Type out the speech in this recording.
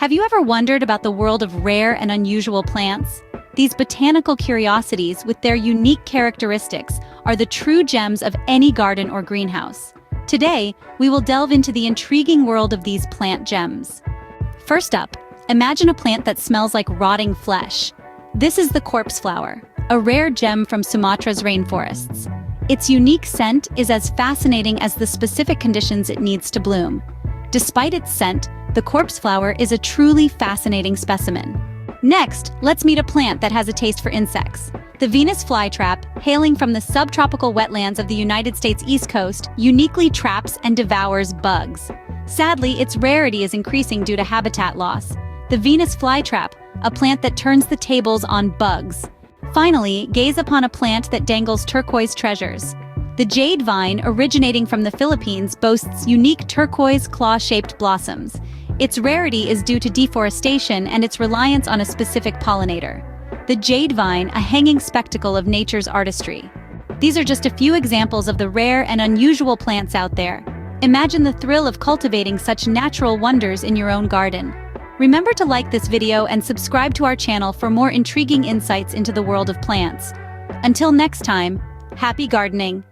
Have you ever wondered about the world of rare and unusual plants? These botanical curiosities, with their unique characteristics, are the true gems of any garden or greenhouse. Today, we will delve into the intriguing world of these plant gems. First up, imagine a plant that smells like rotting flesh. This is the corpse flower, a rare gem from Sumatra's rainforests. Its unique scent is as fascinating as the specific conditions it needs to bloom. Despite its scent, the corpse flower is a truly fascinating specimen. Next, let's meet a plant that has a taste for insects. The Venus flytrap, hailing from the subtropical wetlands of the United States East Coast, uniquely traps and devours bugs. Sadly, its rarity is increasing due to habitat loss. The Venus flytrap, a plant that turns the tables on bugs. Finally, gaze upon a plant that dangles turquoise treasures. The jade vine, originating from the Philippines, boasts unique turquoise claw-shaped blossoms. Its rarity is due to deforestation and its reliance on a specific pollinator. The jade vine, a hanging spectacle of nature's artistry. These are just a few examples of the rare and unusual plants out there. Imagine the thrill of cultivating such natural wonders in your own garden. Remember to like this video and subscribe to our channel for more intriguing insights into the world of plants. Until next time, happy gardening!